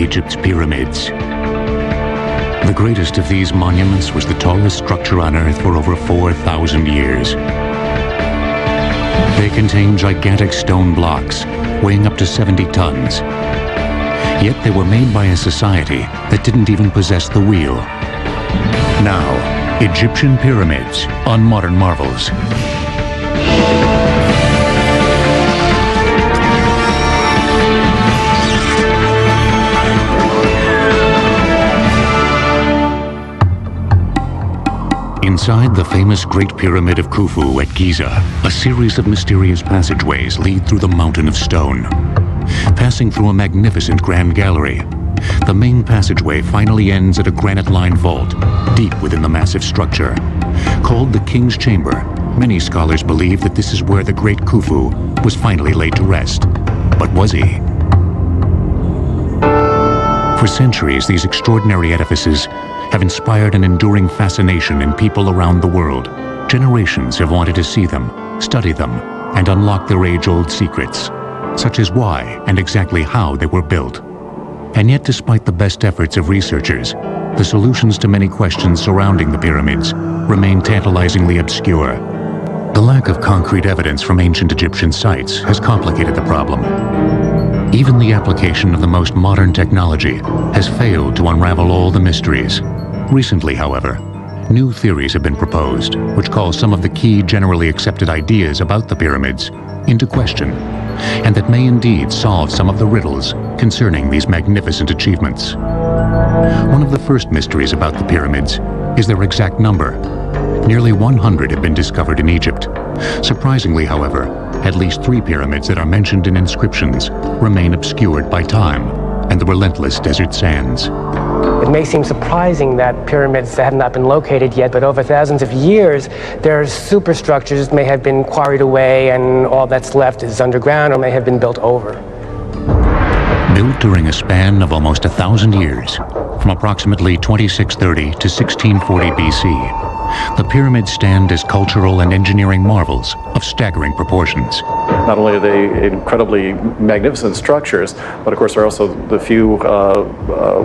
Egypt's pyramids. The greatest of these monuments was the tallest structure on Earth for over 4,000 years. They contain gigantic stone blocks, weighing up to 70 tons. Yet they were made by a society that didn't even possess the wheel. Now, Egyptian pyramids on Modern Marvels. Inside the famous Great Pyramid of Khufu at Giza, a series of mysterious passageways lead through the mountain of stone. Passing through a magnificent grand gallery, the main passageway finally ends at a granite-lined vault, deep within the massive structure. Called the King's Chamber, many scholars believe that this is where the great Khufu was finally laid to rest. But was he? For centuries, these extraordinary edifices have inspired an enduring fascination in people around the world. Generations have wanted to see them, study them, and unlock their age-old secrets, such as why and exactly how they were built. And yet, despite the best efforts of researchers, the solutions to many questions surrounding the pyramids remain tantalizingly obscure. The lack of concrete evidence from ancient Egyptian sites has complicated the problem. Even the application of the most modern technology has failed to unravel all the mysteries. Recently, however, new theories have been proposed, which call some of the key generally accepted ideas about the pyramids into question, and that may indeed solve some of the riddles concerning these magnificent achievements. One of the first mysteries about the pyramids is their exact number. Nearly 100 have been discovered in Egypt. Surprisingly, however, at least 3 pyramids that are mentioned in inscriptions remain obscured by time and the relentless desert sands. It may seem surprising that pyramids have not been located yet, but over thousands of years, their superstructures may have been quarried away and all that's left is underground or may have been built over. Built during a span of almost 1,000 years, from approximately 2630 to 1640 BC, the pyramids stand as cultural and engineering marvels of staggering proportions. Not only are they incredibly magnificent structures, but of course they're also the few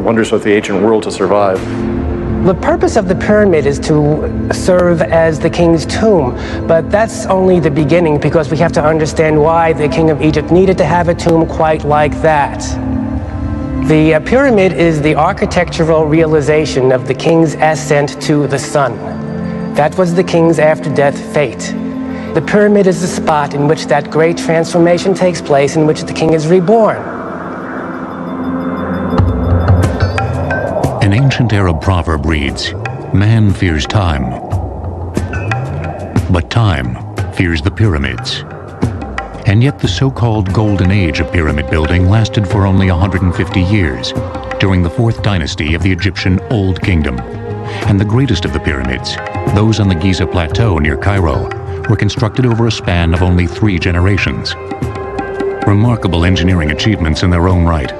wonders of the ancient world to survive. The purpose of the pyramid is to serve as the king's tomb, but that's only the beginning because we have to understand why the king of Egypt needed to have a tomb quite like that. The pyramid is the architectural realization of the king's ascent to the sun. That was the king's after-death fate. The pyramid is the spot in which that great transformation takes place, in which the king is reborn. An ancient Arab proverb reads, "Man fears time, but time fears the pyramids." And yet the so-called golden age of pyramid building lasted for only 150 years, during the 4th dynasty of the Egyptian Old Kingdom. And the greatest of the pyramids, those on the Giza Plateau near Cairo, were constructed over a span of only 3 generations. Remarkable engineering achievements in their own right,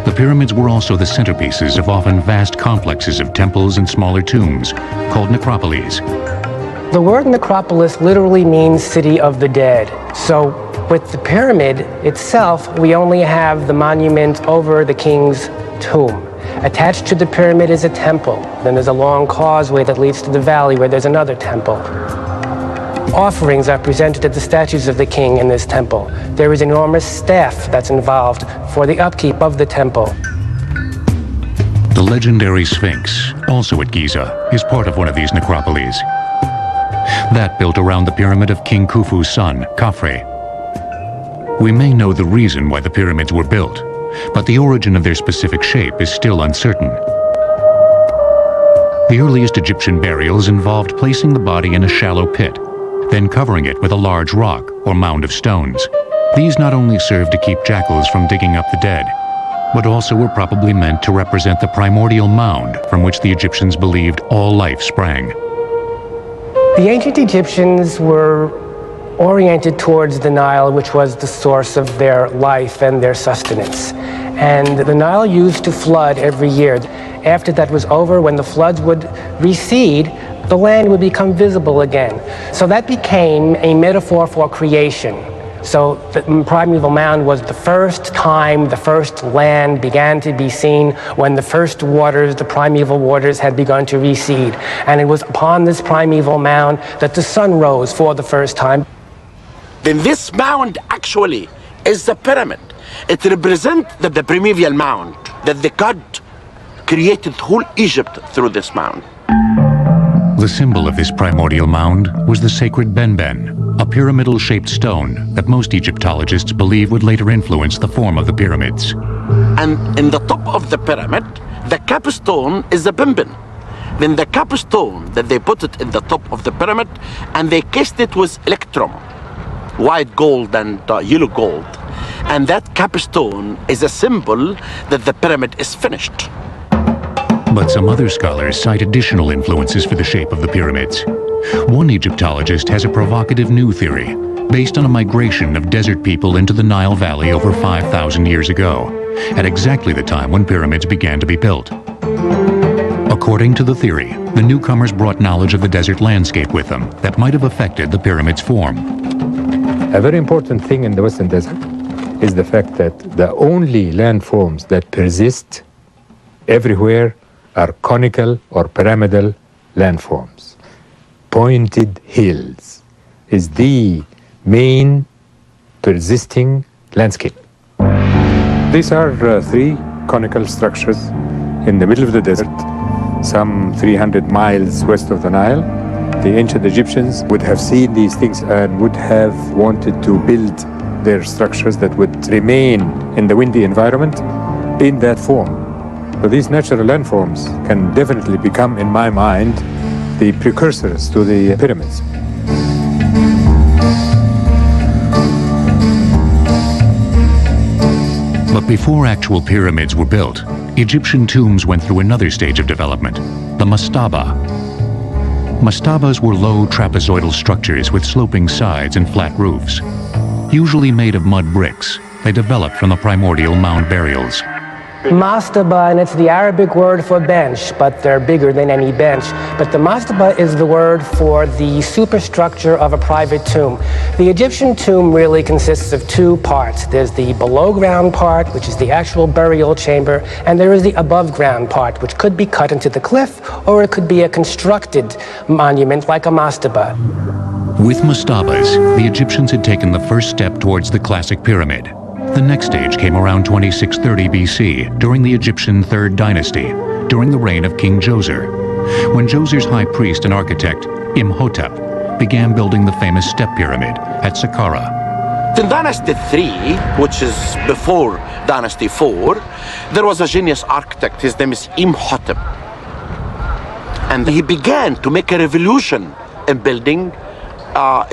the pyramids were also the centerpieces of often vast complexes of temples and smaller tombs, called necropolis. The word necropolis literally means city of the dead. So with the pyramid itself, we only have the monument over the king's tomb. Attached to the pyramid is a temple. Then there's a long causeway that leads to the valley where there's another temple. Offerings are presented to the statues of the king in this temple. There is enormous staff that's involved for the upkeep of the temple. The legendary Sphinx, also at Giza, is part of one of these necropolis. That built around the pyramid of King Khufu's son, Khafre. We may know the reason why the pyramids were built, but the origin of their specific shape is still uncertain. The earliest Egyptian burials involved placing the body in a shallow pit, then covering it with a large rock or mound of stones. These not only served to keep jackals from digging up the dead, but also were probably meant to represent the primordial mound from which the Egyptians believed all life sprang. The ancient Egyptians were oriented towards the Nile, which was the source of their life and their sustenance. And the Nile used to flood every year. After that was over, when the floods would recede, the land would become visible again. So that became a metaphor for creation. So the primeval mound was the first time the first land began to be seen when the first waters, the primeval waters, had begun to recede. And it was upon this primeval mound that the sun rose for the first time. Then this mound actually is the pyramid. It represents the primeval mound, that the God created whole Egypt through this mound. The symbol of this primordial mound was the sacred benben, a pyramidal-shaped stone that most Egyptologists believe would later influence the form of the pyramids. And in the top of the pyramid, the capstone is the benben. Then the capstone that they put it in the top of the pyramid, and they cased it with electrum, white gold and yellow gold. And that capstone is a symbol that the pyramid is finished. But some other scholars cite additional influences for the shape of the pyramids. One Egyptologist has a provocative new theory, based on a migration of desert people into the Nile Valley over 5,000 years ago, at exactly the time when pyramids began to be built. According to the theory, the newcomers brought knowledge of the desert landscape with them that might have affected the pyramid's form. A very important thing in the Western Desert is the fact that the only landforms that persist everywhere are conical or pyramidal landforms. Pointed hills is the main persisting landscape. These are three conical structures in the middle of the desert, some 300 miles west of the Nile. The ancient Egyptians would have seen these things and would have wanted to build their structures that would remain in the windy environment in that form. So these natural landforms can definitely become, in my mind, the precursors to the pyramids. But before actual pyramids were built, Egyptian tombs went through another stage of development, the mastaba. Mastabas were low trapezoidal structures with sloping sides and flat roofs. Usually made of mud bricks, they developed from the primordial mound burials. Mastaba, and it's the Arabic word for bench, but they're bigger than any bench. But the mastaba is the word for the superstructure of a private tomb. The Egyptian tomb really consists of two parts. There's the below ground part, which is the actual burial chamber, and there is the above ground part, which could be cut into the cliff, or it could be a constructed monument like a mastaba. With mastabas, the Egyptians had taken the first step towards the classic pyramid. The next stage came around 2630 BC, during the Egyptian Third Dynasty, during the reign of King Djoser, when Djoser's high priest and architect, Imhotep, began building the famous step pyramid at Saqqara. In Dynasty 3, which is before Dynasty 4, there was a genius architect. His name is Imhotep. And he began to make a revolution in building,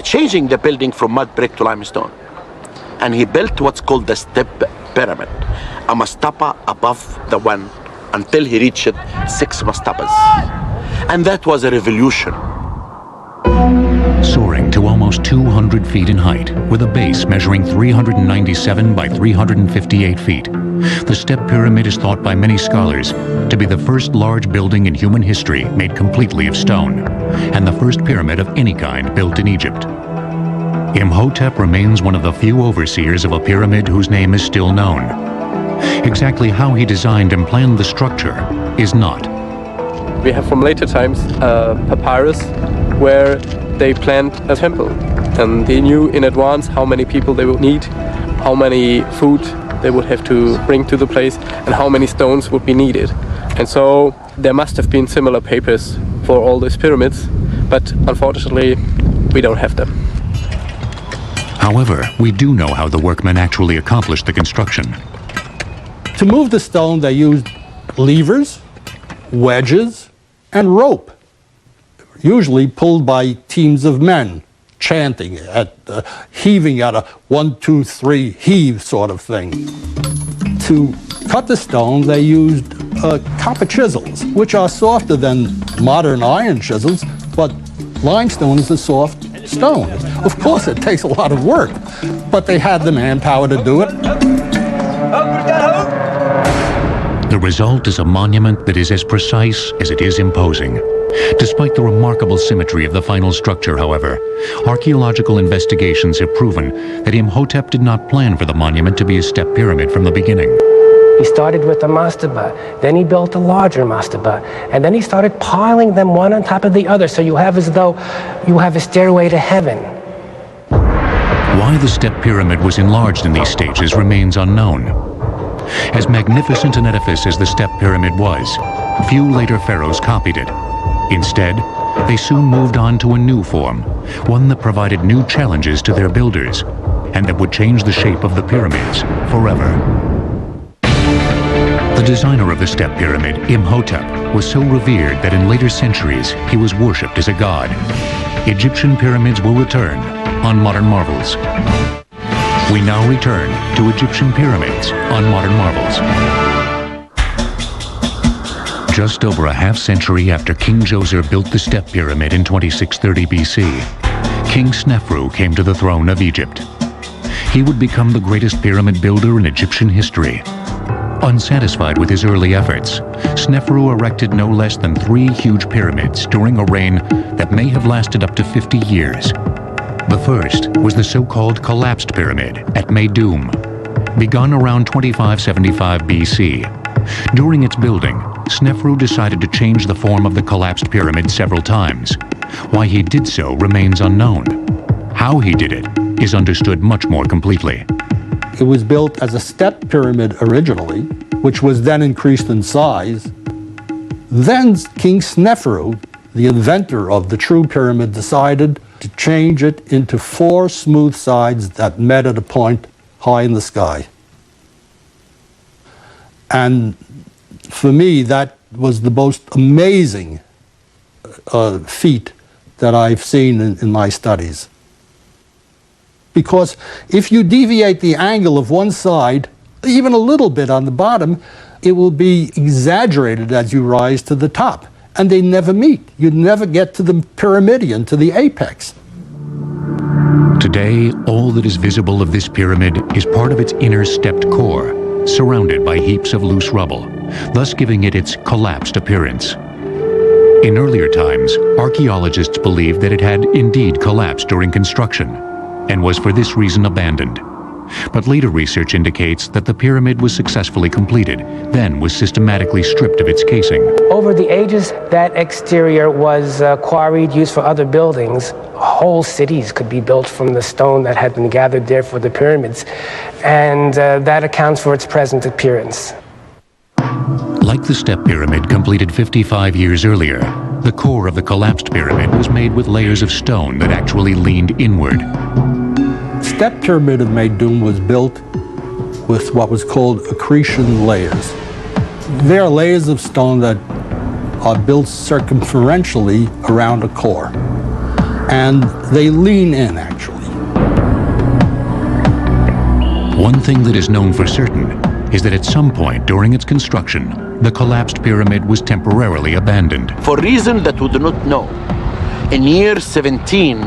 changing the building from mud brick to limestone. And he built what's called the step pyramid, a mastaba above the one, until he reached 6 mastabas. And that was a revolution. Soaring to almost 200 feet in height, with a base measuring 397 by 358 feet, the step pyramid is thought by many scholars to be the first large building in human history made completely of stone, and the first pyramid of any kind built in Egypt. Imhotep remains one of the few overseers of a pyramid whose name is still known. Exactly how he designed and planned the structure is not. We have from later times papyrus where they planned a temple, and they knew in advance how many people they would need, how many food they would have to bring to the place, and how many stones would be needed. And so there must have been similar papers for all these pyramids, but unfortunately we don't have them. However, we do know how the workmen actually accomplished the construction. To move the stone, they used levers, wedges, and rope, usually pulled by teams of men, chanting, heaving at a 1, 2, 3 heave sort of thing. To cut the stone, they used copper chisels, which are softer than modern iron chisels, but limestone is a soft stone. Of course, it takes a lot of work, but they had the manpower to do it. The result is a monument that is as precise as it is imposing. Despite the remarkable symmetry of the final structure, however, archaeological investigations have proven that Imhotep did not plan for the monument to be a step pyramid from the beginning. He started with a mastaba, then he built a larger mastaba, and then he started piling them one on top of the other, so you have as though you have a stairway to heaven. Why the step pyramid was enlarged in these stages remains unknown. As magnificent an edifice as the step pyramid was, few later pharaohs copied it. Instead, they soon moved on to a new form, one that provided new challenges to their builders, and that would change the shape of the pyramids forever. The designer of the step pyramid, Imhotep, was so revered that in later centuries he was worshipped as a god. Egyptian pyramids will return on Modern Marvels. We now return to Egyptian pyramids on Modern Marvels. Just over a half-century after King Djoser built the step pyramid in 2630 BC, King Snefru came to the throne of Egypt. He would become the greatest pyramid builder in Egyptian history. Unsatisfied with his early efforts, Snefru erected no less than 3 huge pyramids during a reign that may have lasted up to 50 years. The first was the so-called collapsed pyramid at Meidum, begun around 2575 BC. During its building, Snefru decided to change the form of the collapsed pyramid several times. Why he did so remains unknown. How he did it is understood much more completely. It was built as a step pyramid originally, which was then increased in size. Then King Snefru, the inventor of the true pyramid, decided to change it into 4 smooth sides that met at a point high in the sky. And for me, that was the most amazing feat that I've seen in my studies. Because if you deviate the angle of one side, even a little bit on the bottom, it will be exaggerated as you rise to the top. And they never meet. You never get to the pyramidion, to the apex. Today, all that is visible of this pyramid is part of its inner stepped core, surrounded by heaps of loose rubble, thus giving it its collapsed appearance. In earlier times, archaeologists believed that it had indeed collapsed during construction, and was for this reason abandoned. But later research indicates that the pyramid was successfully completed, then was systematically stripped of its casing. Over the ages, that exterior was quarried, used for other buildings. Whole cities could be built from the stone that had been gathered there for the pyramids, and that accounts for its present appearance. Like the step pyramid completed 55 years earlier, the core of the collapsed pyramid was made with layers of stone that actually leaned inward. Step pyramid of Meidum was built with what was called accretion layers. They are layers of stone that are built circumferentially around a core, and they lean in, actually. One thing that is known for certain is that at some point during its construction, the collapsed pyramid was temporarily abandoned. For reason that we do not know, in year 17,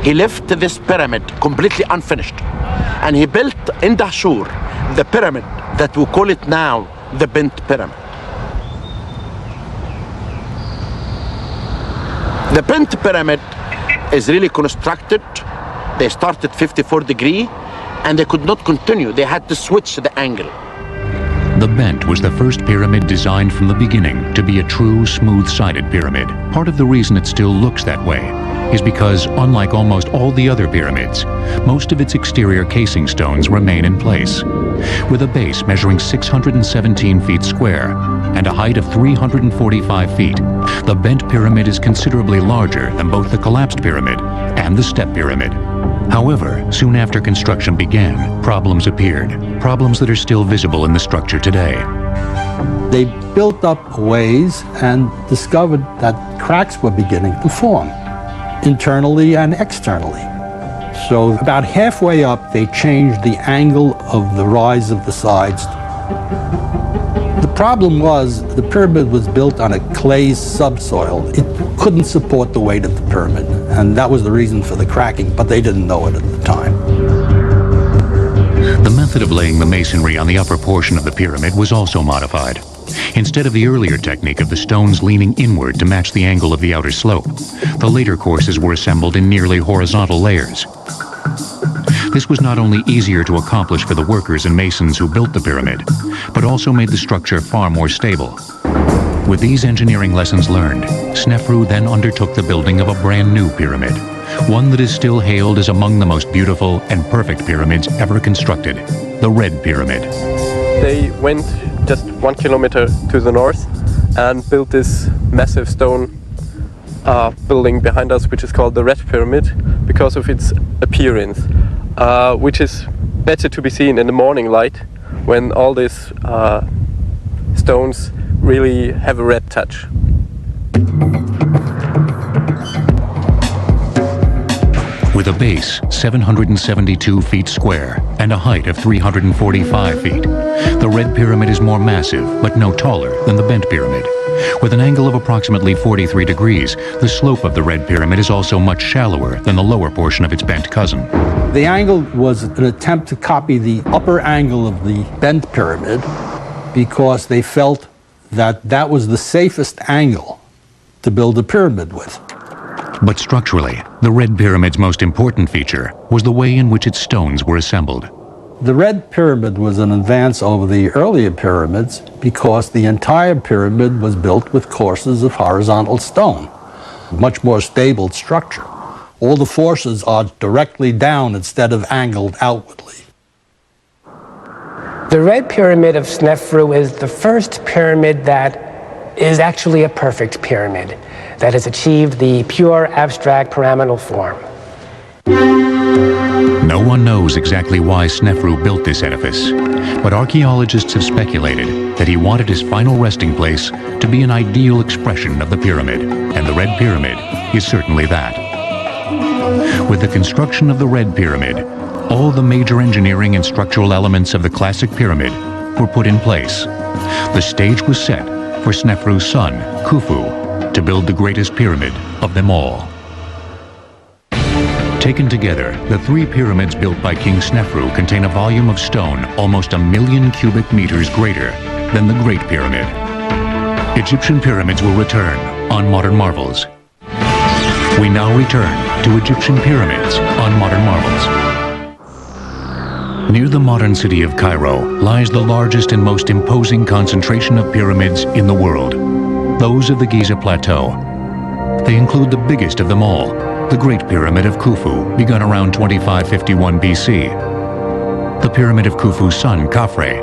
he left this pyramid completely unfinished. And he built in Dahshur the pyramid that we call it now the Bent Pyramid. The Bent Pyramid is really constructed. They started 54 degrees and they could not continue. They had to switch the angle. The Bent was the first pyramid designed from the beginning to be a true smooth-sided pyramid. Part of the reason it still looks that way is because, unlike almost all the other pyramids, most of its exterior casing stones remain in place. With a base measuring 617 feet square and a height of 345 feet, the Bent Pyramid is considerably larger than both the collapsed pyramid and the step pyramid. However, soon after construction began, problems appeared, problems that are still visible in the structure today. They built up a ways and discovered that cracks were beginning to form, internally and externally. So about halfway up, they changed the angle of the rise of the sides. The problem was the pyramid was built on a clay subsoil. It couldn't support the weight of the pyramid, and that was the reason for the cracking, but they didn't know it at the time. The method of laying the masonry on the upper portion of the pyramid was also modified. Instead of the earlier technique of the stones leaning inward to match the angle of the outer slope, the later courses were assembled in nearly horizontal layers. This was not only easier to accomplish for the workers and masons who built the pyramid, but also made the structure far more stable. With these engineering lessons learned, Snefru then undertook the building of a brand new pyramid, one that is still hailed as among the most beautiful and perfect pyramids ever constructed, the Red Pyramid. They went just 1 kilometer to the north and built this massive stone building behind us, which is called the Red Pyramid, because of its appearance, which is better to be seen in the morning light when all these stones really have a red touch. With a base 772 feet square and a height of 345 feet, the Red Pyramid is more massive but no taller than the Bent Pyramid. With an angle of approximately 43 degrees, the slope of the Red Pyramid is also much shallower than the lower portion of its bent cousin. The angle was an attempt to copy the upper angle of the Bent Pyramid because they felt that that was the safest angle to build a pyramid with. But structurally, the Red Pyramid's most important feature was the way in which its stones were assembled. The Red Pyramid was an advance over the earlier pyramids because the entire pyramid was built with courses of horizontal stone, much more stable structure. All the forces are directly down instead of angled outwardly. The Red Pyramid of Snefru is the first pyramid that is actually a perfect pyramid, that has achieved the pure abstract pyramidal form. No one knows exactly why Snefru built this edifice, but archaeologists have speculated that he wanted his final resting place to be an ideal expression of the pyramid, and the Red Pyramid is certainly that. With the construction of the Red Pyramid, all the major engineering and structural elements of the classic pyramid were put in place. The stage was set for Snefru's son, Khufu, to build the greatest pyramid of them all. Taken together, the three pyramids built by King Snefru contain a volume of stone almost 1 million cubic meters greater than the Great Pyramid. Egyptian pyramids will return on Modern Marvels. We now return to Egyptian pyramids on Modern Marvels. Near the modern city of Cairo lies the largest and most imposing concentration of pyramids in the world, those of the Giza Plateau. They include the biggest of them all, the Great Pyramid of Khufu, begun around 2551 BC, the Pyramid of Khufu's son, Khafre,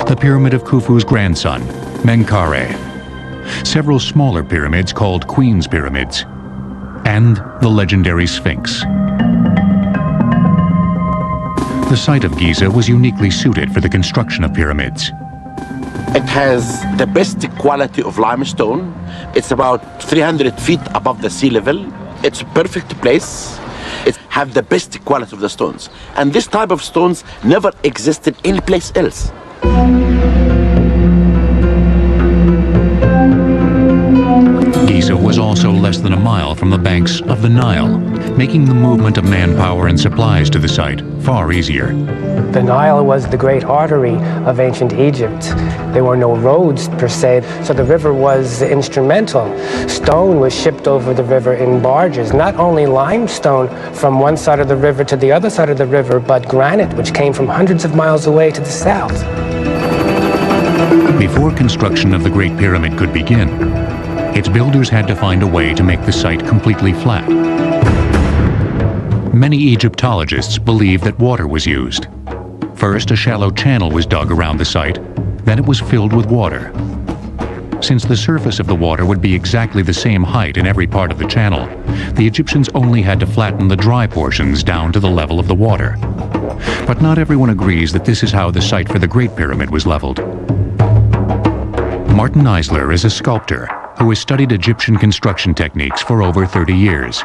the Pyramid of Khufu's grandson, Menkaure, several smaller pyramids called Queen's Pyramids, and the legendary Sphinx. The site of Giza was uniquely suited for the construction of pyramids. It has the best quality of limestone. It's about 300 feet above the sea level. It's a perfect place. It has the best quality of the stones. And this type of stones never existed anyplace else. Giza was also less than a mile from the banks of the Nile, making the movement of manpower and supplies to the site far easier. The Nile was the great artery of ancient Egypt. There were no roads per se, so the river was instrumental. Stone was shipped over the river in barges, not only limestone from one side of the river to the other side of the river, but granite, which came from hundreds of miles away to the south. Before construction of the Great Pyramid could begin, its builders had to find a way to make the site completely flat. Many Egyptologists believe that water was used. First, a shallow channel was dug around the site, then it was filled with water. Since the surface of the water would be exactly the same height in every part of the channel, the Egyptians only had to flatten the dry portions down to the level of the water. But not everyone agrees that this is how the site for the Great Pyramid was leveled. Martin Eisler is a sculptor who has studied Egyptian construction techniques for over 30 years.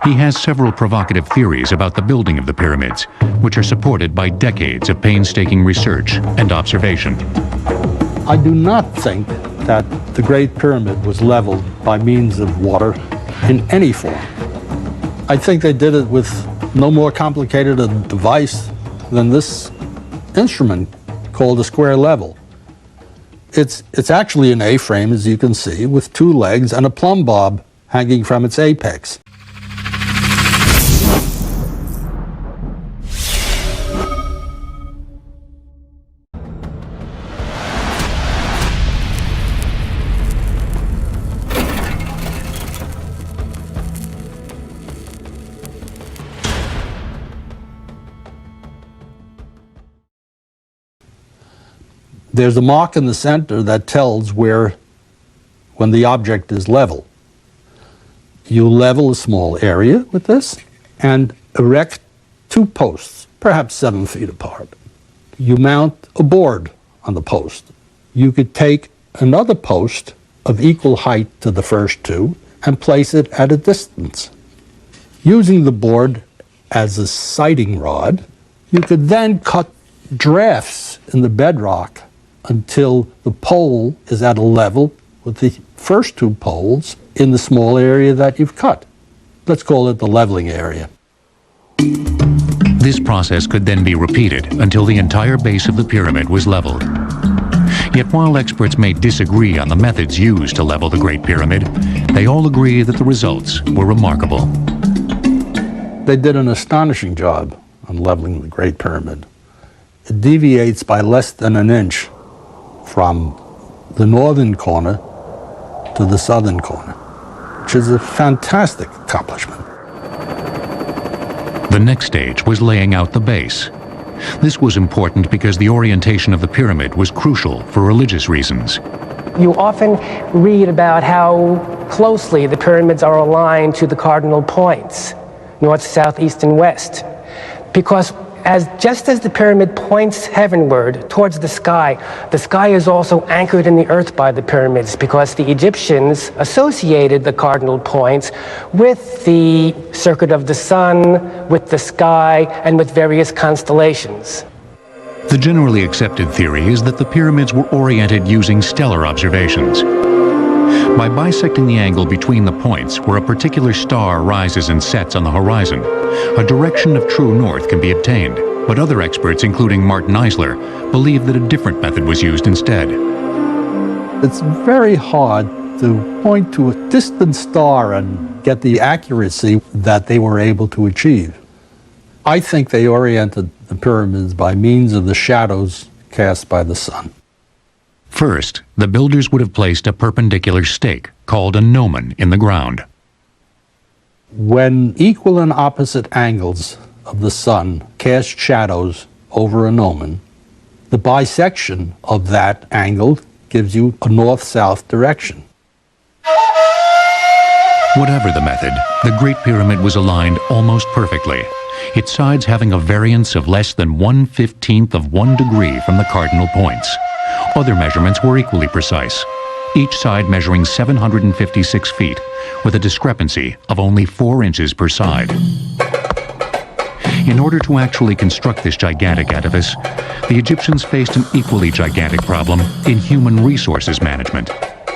He has several provocative theories about the building of the pyramids, which are supported by decades of painstaking research and observation. I do not think that the Great Pyramid was leveled by means of water in any form. I think they did it with no more complicated a device than this instrument called a square level. It's actually an A-frame, as you can see, with two legs and a plumb bob hanging from its apex. There's a mark in the center that tells when the object is level. You level a small area with this and erect two posts, perhaps 7 feet apart. You mount a board on the post. You could take another post of equal height to the first two and place it at a distance. Using the board as a sighting rod, you could then cut drafts in the bedrock until the pole is at a level with the first two poles in the small area that you've cut. Let's call it the leveling area. This process could then be repeated until the entire base of the pyramid was leveled. Yet while experts may disagree on the methods used to level the Great Pyramid, they all agree that the results were remarkable. They did an astonishing job on leveling the Great Pyramid. It deviates by less than an inch from the northern corner to the southern corner, which is a fantastic accomplishment. The next stage was laying out the base. This was important because the orientation of the pyramid was crucial for religious reasons. You often read about how closely the pyramids are aligned to the cardinal points, north, south, east, and west. Because just as the pyramid points heavenward towards the sky is also anchored in the earth by the pyramids, because the Egyptians associated the cardinal points with the circuit of the sun, with the sky, and with various constellations. The generally accepted theory is that the pyramids were oriented using stellar observations. By bisecting the angle between the points where a particular star rises and sets on the horizon, a direction of true north can be obtained. But other experts, including Martin Eisler, believe that a different method was used instead. It's very hard to point to a distant star and get the accuracy that they were able to achieve. I think they oriented the pyramids by means of the shadows cast by the sun. First, the builders would have placed a perpendicular stake, called a gnomon, in the ground. When equal and opposite angles of the sun cast shadows over a gnomon, the bisection of that angle gives you a north-south direction. Whatever the method, the Great Pyramid was aligned almost perfectly, its sides having a variance of less than 1/15 of 1 degree from the cardinal points. Other measurements were equally precise, each side measuring 756 feet, with a discrepancy of only 4 inches per side. In order to actually construct this gigantic edifice, the Egyptians faced an equally gigantic problem in human resources management.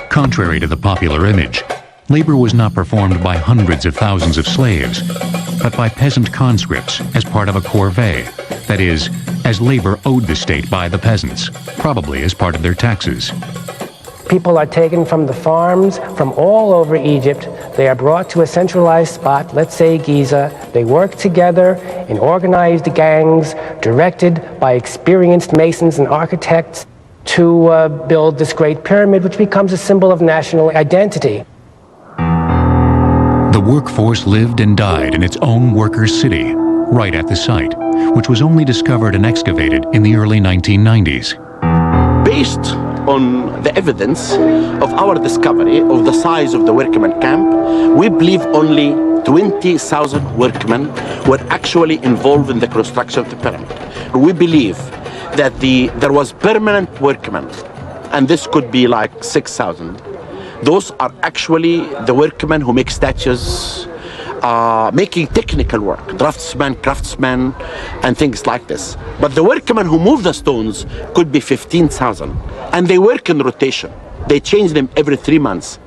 Contrary to the popular image, labor was not performed by hundreds of thousands of slaves, but by peasant conscripts as part of a corvée, that is, as labor owed the state by the peasants, probably as part of their taxes. People are taken from the farms from all over Egypt. They are brought to a centralized spot, let's say Giza. They work together in organized gangs, directed by experienced masons and architects to build this Great Pyramid, which becomes a symbol of national identity. The workforce lived and died in its own workers' city, right at the site, which was only discovered and excavated in the early 1990s. Based on the evidence of our discovery of the size of the workmen camp, we believe only 20,000 workmen were actually involved in the construction of the pyramid. We believe that there was permanent workmen, and this could be like 6,000. Those are actually the workmen who make statues, making technical work, draftsmen, craftsmen, and things like this. But the workmen who move the stones could be 15,000, and they work in rotation. They change them every 3 months.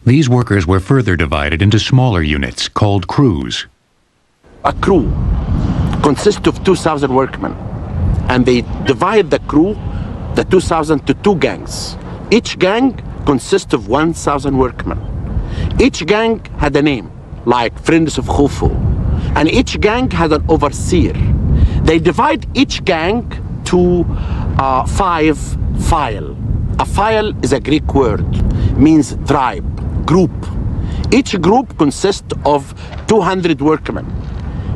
These workers were further divided into smaller units called crews. A crew consists of 2,000 workmen, and they divide the crew the 2,000 to two gangs. Each gang consists of 1,000 workmen. Each gang had a name, like Friends of Khufu, and each gang had an overseer. They divide each gang to 5 file. A file is a Greek word, means tribe, group. Each group consists of 200 workmen,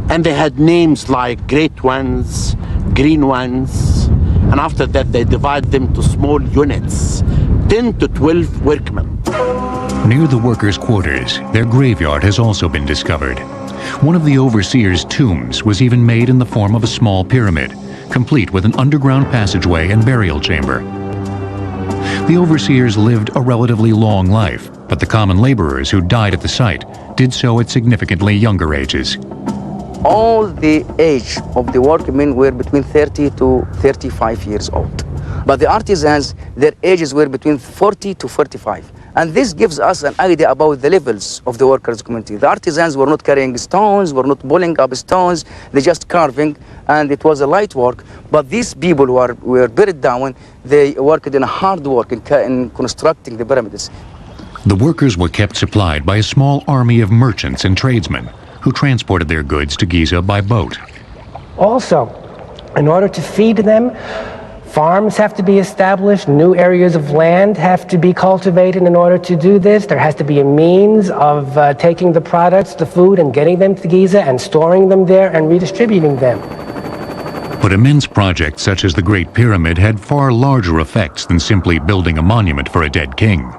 and they had names like Great Ones, Green Ones, and after that they divide them to small units, 10 to 12 workmen. Near the workers' quarters, their graveyard has also been discovered. One of the overseers' tombs was even made in the form of a small pyramid, complete with an underground passageway and burial chamber. The overseers lived a relatively long life, but the common laborers who died at the site did so at significantly younger ages. All the age of the workmen were between 30 to 35 years old. But the artisans, their ages were between 40 to 45. And this gives us an idea about the levels of the workers' community. The artisans were not carrying stones, were not pulling up stones, they just carving, and it was a light work. But these people who were buried down, they worked in hard work in constructing the pyramids. The workers were kept supplied by a small army of merchants and tradesmen who transported their goods to Giza by boat. Also, in order to feed them, farms have to be established, new areas of land have to be cultivated in order to do this. There has to be a means of taking the products, the food, and getting them to Giza and storing them there and redistributing them. But immense projects such as the Great Pyramid had far larger effects than simply building a monument for a dead king.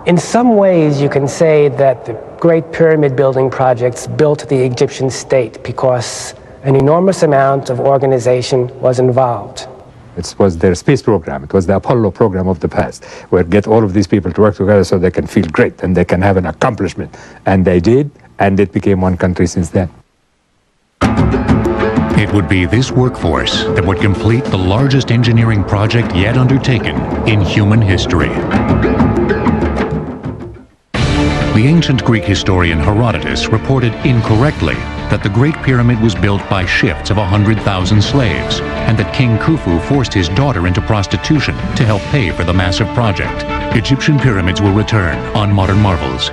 In some ways, you can say that the Great Pyramid building projects built the Egyptian state because an enormous amount of organization was involved. It was their space program. It was the Apollo program of the past, where get all of these people to work together so they can feel great and they can have an accomplishment. And they did, and it became one country since then. It would be this workforce that would complete the largest engineering project yet undertaken in human history. The ancient Greek historian Herodotus reported incorrectly that the Great Pyramid was built by shifts of 100,000 slaves, and that King Khufu forced his daughter into prostitution to help pay for the massive project. Egyptian pyramids will return on Modern Marvels.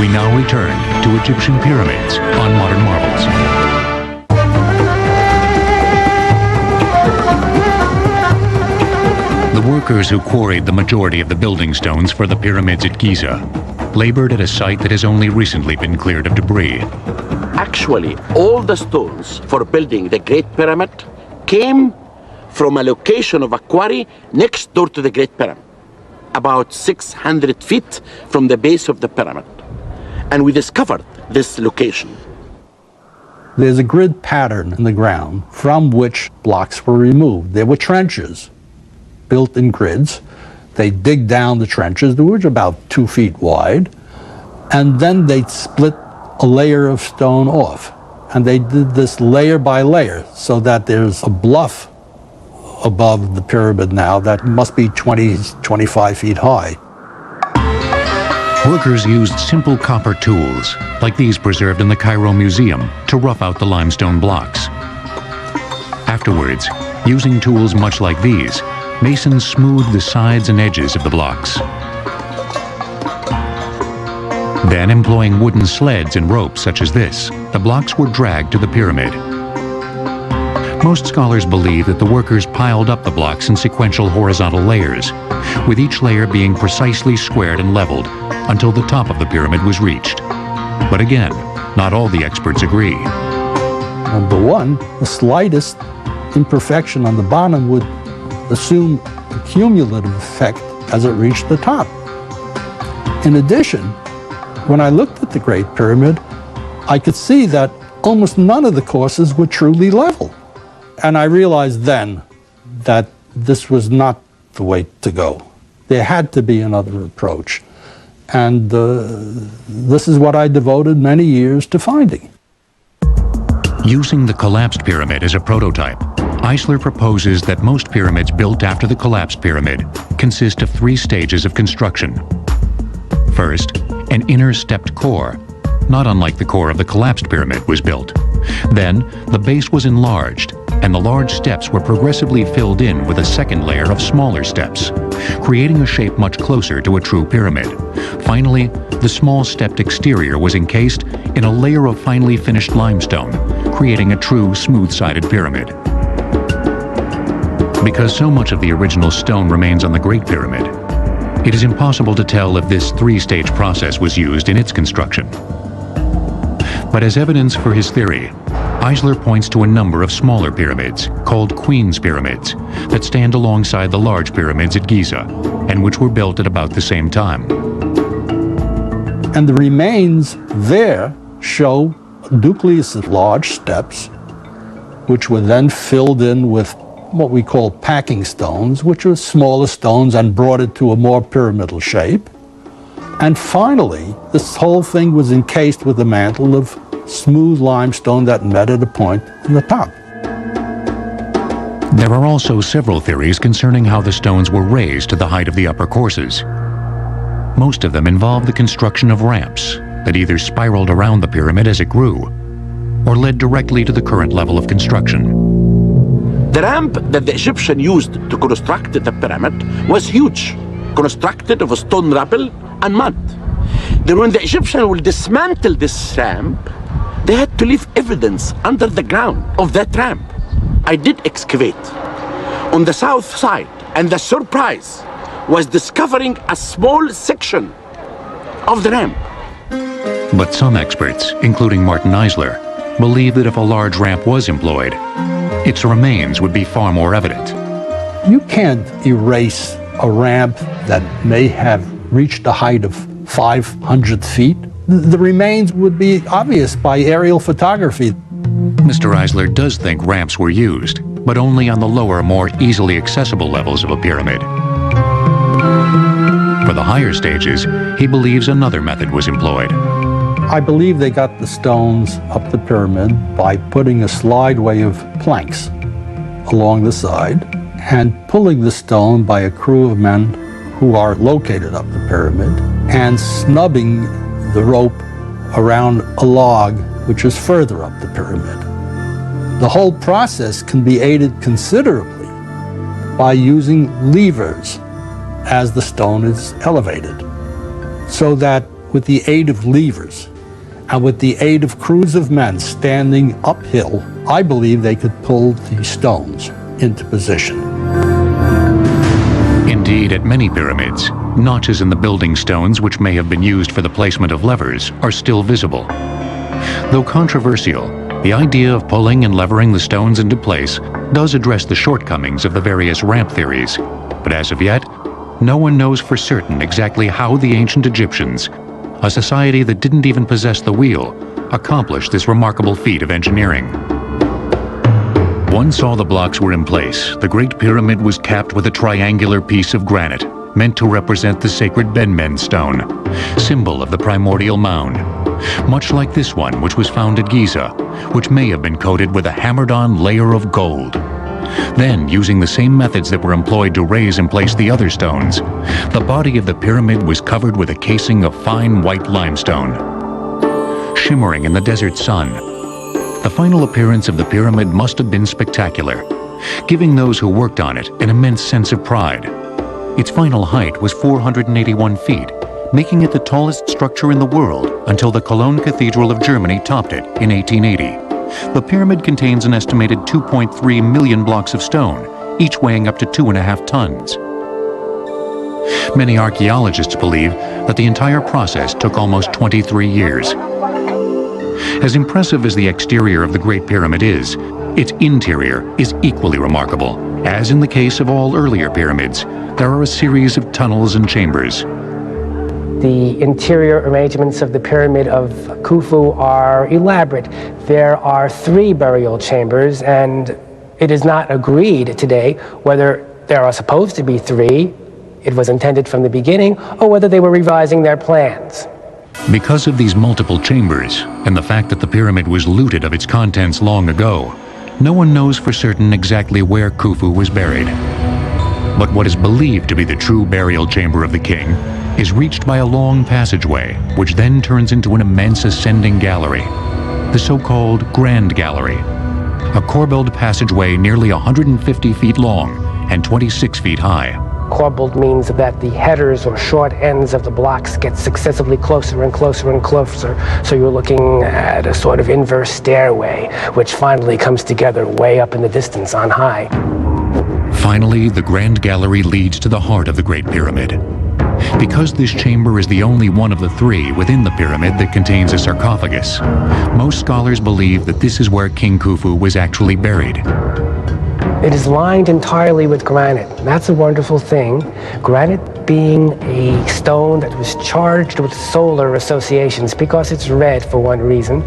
We now return to Egyptian pyramids on Modern Marvels. The workers who quarried the majority of the building stones for the pyramids at Giza labored at a site that has only recently been cleared of debris. Actually, all the stones for building the Great Pyramid came from a location of a quarry next door to the Great Pyramid, about 600 feet from the base of the pyramid. And we discovered this location. There's a grid pattern in the ground from which blocks were removed. There were trenches built in grids. They dig down the trenches, they were about 2 feet wide, and then they'd split a layer of stone off. And they did this layer by layer so that there's a bluff above the pyramid now that must be 20, 25 feet high. Workers used simple copper tools, like these preserved in the Cairo Museum, to rough out the limestone blocks. Afterwards, using tools much like these, masons smoothed the sides and edges of the blocks. Then, employing wooden sleds and ropes such as this, the blocks were dragged to the pyramid. Most scholars believe that the workers piled up the blocks in sequential horizontal layers, with each layer being precisely squared and leveled until the top of the pyramid was reached. But again, not all the experts agree. Number one, the slightest imperfection on the bottom would assume a cumulative effect as it reached the top. In addition, when I looked at the Great Pyramid, I could see that almost none of the courses were truly level. And I realized then that this was not the way to go. There had to be another approach. And this is what I devoted many years to finding. Using the collapsed pyramid as a prototype, Eisler proposes that most pyramids built after the collapsed pyramid consist of 3 stages of construction. First, an inner stepped core, not unlike the core of the collapsed pyramid, was built. Then, the base was enlarged, and the large steps were progressively filled in with a second layer of smaller steps, creating a shape much closer to a true pyramid. Finally, the small stepped exterior was encased in a layer of finely finished limestone, creating a true smooth-sided pyramid. Because so much of the original stone remains on the Great Pyramid, it is impossible to tell if this three-stage process was used in its construction. But as evidence for his theory, Eisler points to a number of smaller pyramids, called Queen's Pyramids, that stand alongside the large pyramids at Giza, and which were built at about the same time. And the remains there show a nucleus of large steps, which were then filled in with what we call packing stones, which are smaller stones, and brought it to a more pyramidal shape. And finally, this whole thing was encased with a mantle of smooth limestone that met at a point in the top. There are also several theories concerning how the stones were raised to the height of the upper courses. Most of them involve the construction of ramps that either spiraled around the pyramid as it grew, or led directly to the current level of construction. The ramp that the Egyptian used to construct the pyramid was huge, constructed of stone rubble and mud. Then when the Egyptian will dismantle this ramp, they had to leave evidence under the ground of that ramp. I did excavate on the south side, and the surprise was discovering a small section of the ramp. But some experts, including Martin Eisler, believe that if a large ramp was employed, its remains would be far more evident. You can't erase a ramp that may have reached a height of 500 feet. The remains would be obvious by aerial photography. Mr. Eisler does think ramps were used, but only on the lower, more easily accessible levels of a pyramid. For the higher stages, he believes another method was employed. I believe they got the stones up the pyramid by putting a slideway of planks along the side and pulling the stone by a crew of men who are located up the pyramid and snubbing the rope around a log which is further up the pyramid. The whole process can be aided considerably by using levers as the stone is elevated, so that with the aid of levers and with the aid of crews of men standing uphill, I believe they could pull the stones into position. Indeed, at many pyramids, notches in the building stones which may have been used for the placement of levers are still visible. Though controversial, the idea of pulling and levering the stones into place does address the shortcomings of the various ramp theories, but as of yet, no one knows for certain exactly how the ancient Egyptians, a society that didn't even possess the wheel, accomplished this remarkable feat of engineering. Once all the blocks were in place, the Great Pyramid was capped with a triangular piece of granite, meant to represent the sacred Benmen stone, symbol of the primordial mound, much like this one which was found at Giza, which may have been coated with a hammered-on layer of gold. Then, using the same methods that were employed to raise and place the other stones, the body of the pyramid was covered with a casing of fine white limestone. Shimmering in the desert sun, the final appearance of the pyramid must have been spectacular, giving those who worked on it an immense sense of pride. Its final height was 481 feet, making it the tallest structure in the world until the Cologne Cathedral of Germany topped it in 1880. The pyramid contains an estimated 2.3 million blocks of stone, each weighing up to 2.5 tons. Many archaeologists believe that the entire process took almost 23 years. As impressive as the exterior of the Great Pyramid is, its interior is equally remarkable. As in the case of all earlier pyramids, there are a series of tunnels and chambers. The interior arrangements of the Pyramid of Khufu are elaborate. There are 3 burial chambers, and it is not agreed today whether there are supposed to be 3, it was intended from the beginning, or whether they were revising their plans. Because of these multiple chambers, and the fact that the pyramid was looted of its contents long ago, no one knows for certain exactly where Khufu was buried. But what is believed to be the true burial chamber of the king is reached by a long passageway, which then turns into an immense ascending gallery, the so-called Grand Gallery. a corbelled passageway nearly 150 feet long and 26 feet high. Corbelled means that the headers or short ends of the blocks get successively closer and closer and closer. So you're looking at a sort of inverse stairway, which finally comes together way up in the distance on high. Finally, the Grand Gallery leads to the heart of the Great Pyramid. Because this chamber is the only one of the three within the pyramid that contains a sarcophagus, most scholars believe that this is where King Khufu was actually buried. It is lined entirely with granite. That's a wonderful thing. Granite being a stone that was charged with solar associations because it's red for one reason.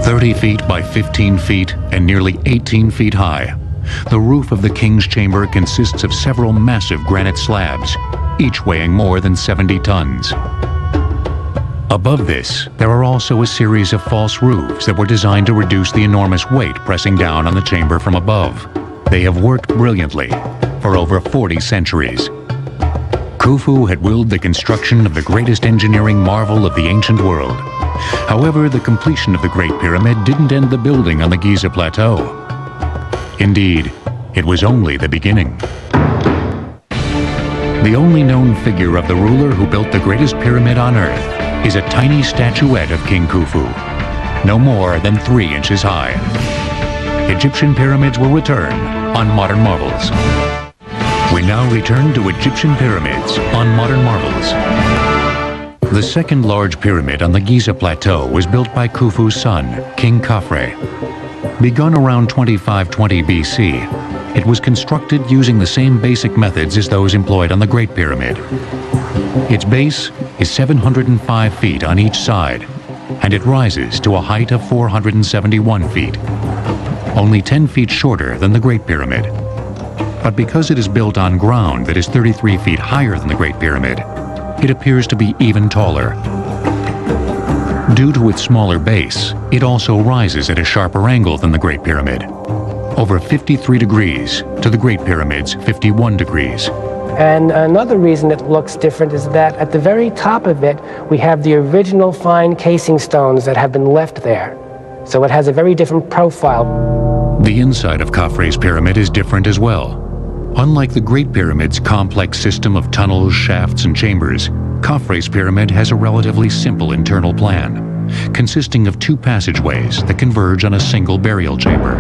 30 feet by 15 feet and nearly 18 feet high, the roof of the king's chamber consists of several massive granite slabs, each weighing more than 70 tons. Above this, there are also a series of false roofs that were designed to reduce the enormous weight pressing down on the chamber from above. They have worked brilliantly for over 40 centuries. Khufu had willed the construction of the greatest engineering marvel of the ancient world. However, the completion of the Great Pyramid didn't end the building on the Giza Plateau. Indeed, it was only the beginning. The only known figure of the ruler who built the greatest pyramid on Earth is a tiny statuette of King Khufu, no more than 3 inches high. Egyptian pyramids will return on Modern Marvels. We now return to Egyptian pyramids on Modern Marvels. The second large pyramid on the Giza Plateau was built by Khufu's son, King Khafre. Begun around 2520 BC, it was constructed using the same basic methods as those employed on the Great Pyramid. Its base is 705 feet on each side, and it rises to a height of 471 feet, only 10 feet shorter than the Great Pyramid. But because it is built on ground that is 33 feet higher than the Great Pyramid, it appears to be even taller. Due to its smaller base, it also rises at a sharper angle than the Great Pyramid, over 53 degrees to the Great Pyramid's 51 degrees. And another reason it looks different is that at the very top of it, we have the original fine casing stones that have been left there. So it has a very different profile. The inside of Khafre's pyramid is different as well. Unlike the Great Pyramid's complex system of tunnels, shafts, and chambers, Khafre's pyramid has a relatively simple internal plan, consisting of 2 passageways that converge on a single burial chamber.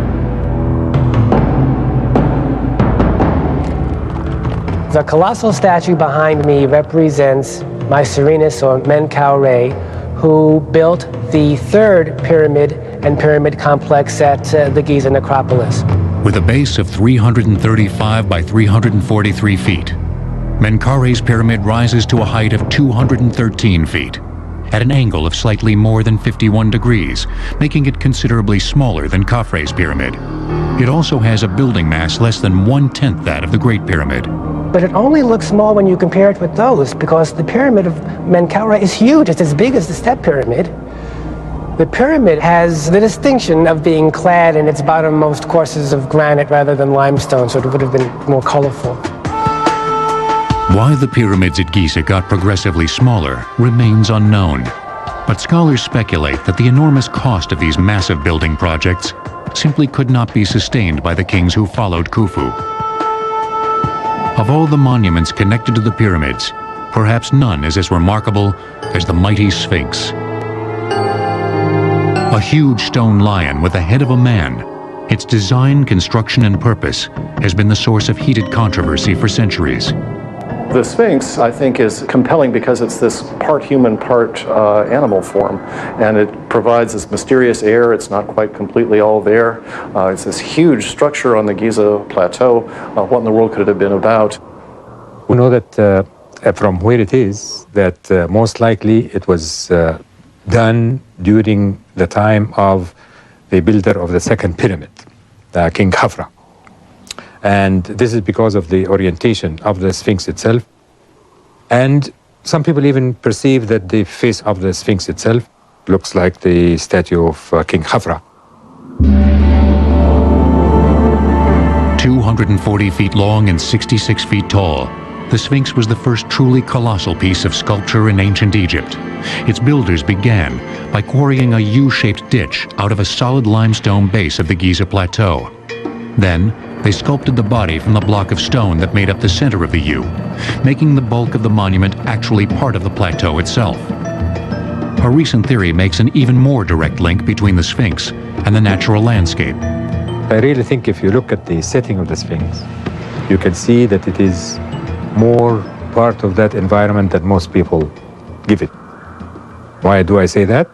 The colossal statue behind me represents Mycerinus, or Menkaure, who built the 3rd pyramid and pyramid complex at the Giza necropolis. With a base of 335 by 343 feet, Menkaure's pyramid rises to a height of 213 feet, at an angle of slightly more than 51 degrees, making it considerably smaller than Khafre's pyramid. It also has a building mass less than 1/10 that of the Great Pyramid. But it only looks small when you compare it with those, because the pyramid of Menkaure is huge. It's as big as the Step Pyramid. The pyramid has the distinction of being clad in its bottommost courses of granite rather than limestone, so it would have been more colorful. Why the pyramids at Giza got progressively smaller remains unknown, but scholars speculate that the enormous cost of these massive building projects simply could not be sustained by the kings who followed Khufu. Of all the monuments connected to the pyramids, perhaps none is as remarkable as the mighty Sphinx. A huge stone lion with the head of a man, its design, construction, and purpose has been the source of heated controversy for centuries. The Sphinx, I think, is compelling because it's this part human, part animal form, and it provides this mysterious air. It's not quite completely all there. It's this huge structure on the Giza Plateau. What in the world could it have been about? We know that from where it is, that most likely it was done during the time of the builder of the second pyramid, King Khafra. And this is because of the orientation of the Sphinx itself. And some people even perceive that the face of the Sphinx itself looks like the statue of King Khafra. 240 feet long and 66 feet tall, the Sphinx was the first truly colossal piece of sculpture in ancient Egypt. Its builders began by quarrying a U-shaped ditch out of a solid limestone base of the Giza Plateau. Then, they sculpted the body from the block of stone that made up the center of the U, making the bulk of the monument actually part of the plateau itself. A recent theory makes an even more direct link between the Sphinx and the natural landscape. I really think if you look at the setting of the Sphinx, you can see that it is more part of that environment than most people give it. Why do I say that?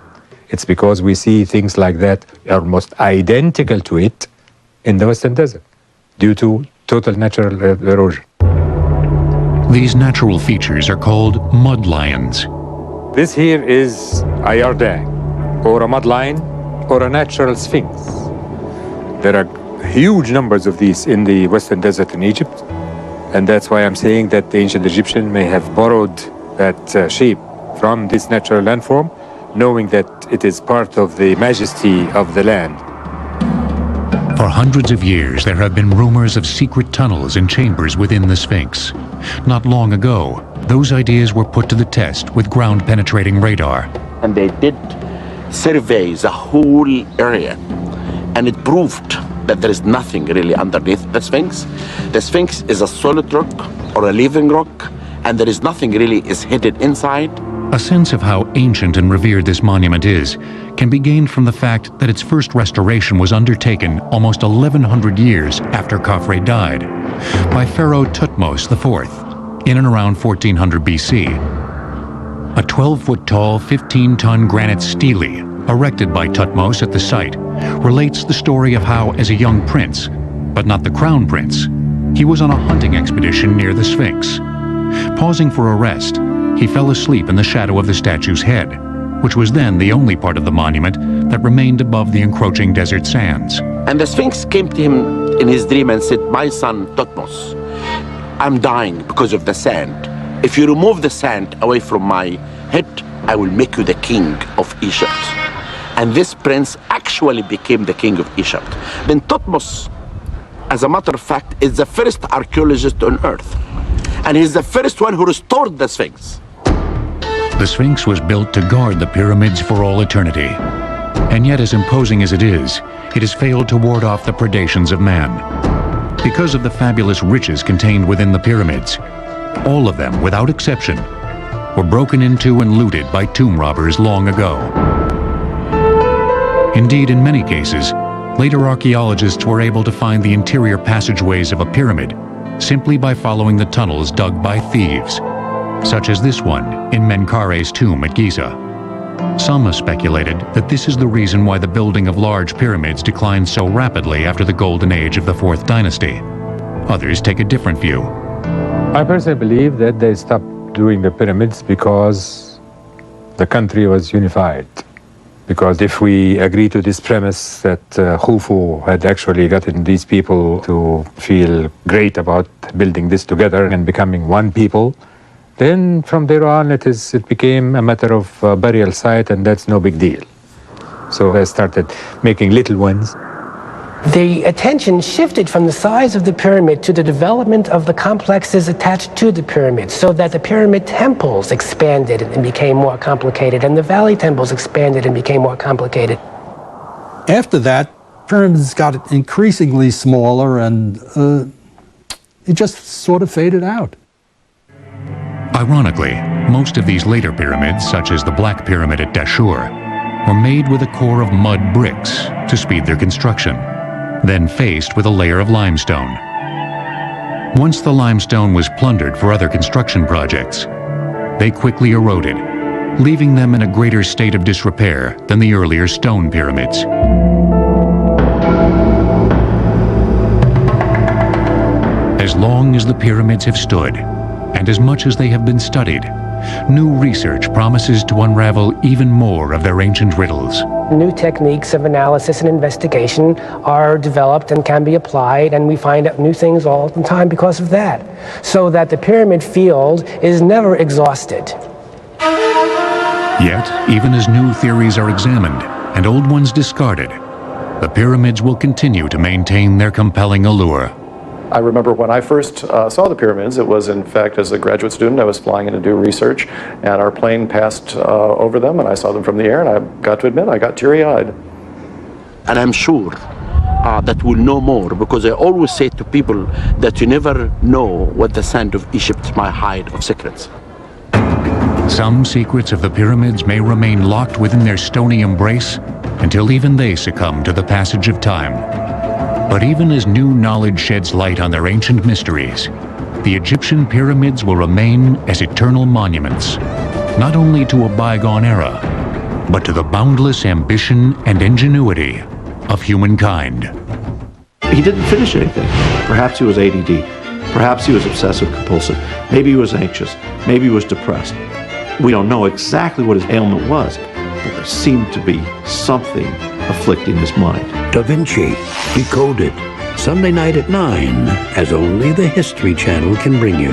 It's because we see things like that almost identical to it in the Western Desert due to total natural erosion. These natural features are called mud lions. This here is a yardang, or a mud lion, or a natural Sphinx. There are huge numbers of these in the Western Desert in Egypt, and that's why I'm saying that the ancient Egyptian may have borrowed that shape from this natural landform, knowing that it is part of the majesty of the land. For hundreds of years, there have been rumors of secret tunnels and chambers within the Sphinx. Not long ago, those ideas were put to the test with ground-penetrating radar. And they did survey the whole area, and it proved that there is nothing really underneath the Sphinx. The Sphinx is a solid rock or a living rock, and there is nothing really is hidden inside. A sense of how ancient and revered this monument is can be gained from the fact that its first restoration was undertaken almost 1,100 years after Khafre died, by Pharaoh Thutmose IV, in and around 1400 BC. A 12-foot-tall, 15-ton granite stele, erected by Thutmose at the site, relates the story of how, as a young prince, but not the crown prince, he was on a hunting expedition near the Sphinx. Pausing for a rest, he fell asleep in the shadow of the statue's head, which was then the only part of the monument that remained above the encroaching desert sands. And the Sphinx came to him in his dream and said, "My son Thutmose, I'm dying because of the sand. If you remove the sand away from my head, I will make you the king of Egypt." And this prince actually became the king of Egypt. Then Thutmose, as a matter of fact, is the first archaeologist on earth. And he's the first one who restored the Sphinx. The Sphinx was built to guard the pyramids for all eternity. And yet, as imposing as it has failed to ward off the predations of man. Because of the fabulous riches contained within the pyramids, all of them, without exception, were broken into and looted by tomb robbers long ago. Indeed, in many cases, later archaeologists were able to find the interior passageways of a pyramid simply by following the tunnels dug by thieves, such as this one in Menkare's tomb at Giza. Some have speculated that this is the reason why the building of large pyramids declined so rapidly after the golden age of the 4th dynasty. Others take a different view. I personally believe that they stopped doing the pyramids because the country was unified. Because if we agree to this premise that Khufu had actually gotten these people to feel great about building this together and becoming one people, then from there on it became a matter of burial site, and that's no big deal. So they started making little ones. The attention shifted from the size of the pyramid to the development of the complexes attached to the pyramid, so that the pyramid temples expanded and became more complicated, and the valley temples expanded and became more complicated. After that, pyramids got increasingly smaller, and it just sort of faded out. Ironically, most of these later pyramids, such as the Black Pyramid at Dashur, were made with a core of mud bricks to speed their construction, then faced with a layer of limestone. Once the limestone was plundered for other construction projects, they quickly eroded, leaving them in a greater state of disrepair than the earlier stone pyramids. As long as the pyramids have stood, and as much as they have been studied, new research promises to unravel even more of their ancient riddles. New techniques of analysis and investigation are developed and can be applied, and we find out new things all the time because of that. So that the pyramid field is never exhausted. Yet, even as new theories are examined and old ones discarded, the pyramids will continue to maintain their compelling allure. I remember when I first saw the pyramids, it was in fact as a graduate student, I was flying in to do research, and our plane passed over them, and I saw them from the air, and I got to admit, I got teary-eyed. And I'm sure that we'll know more, because I always say to people that you never know what the sand of Egypt might hide of secrets. Some secrets of the pyramids may remain locked within their stony embrace until even they succumb to the passage of time. But even as new knowledge sheds light on their ancient mysteries, the Egyptian pyramids will remain as eternal monuments, not only to a bygone era, but to the boundless ambition and ingenuity of humankind. He didn't finish anything. Perhaps he was ADD. Perhaps he was obsessive compulsive. Maybe he was anxious. Maybe he was depressed. We don't know exactly what his ailment was, but there seemed to be something afflicting his mind. Da Vinci Decoded, Sunday night at 9, as only the History Channel can bring you.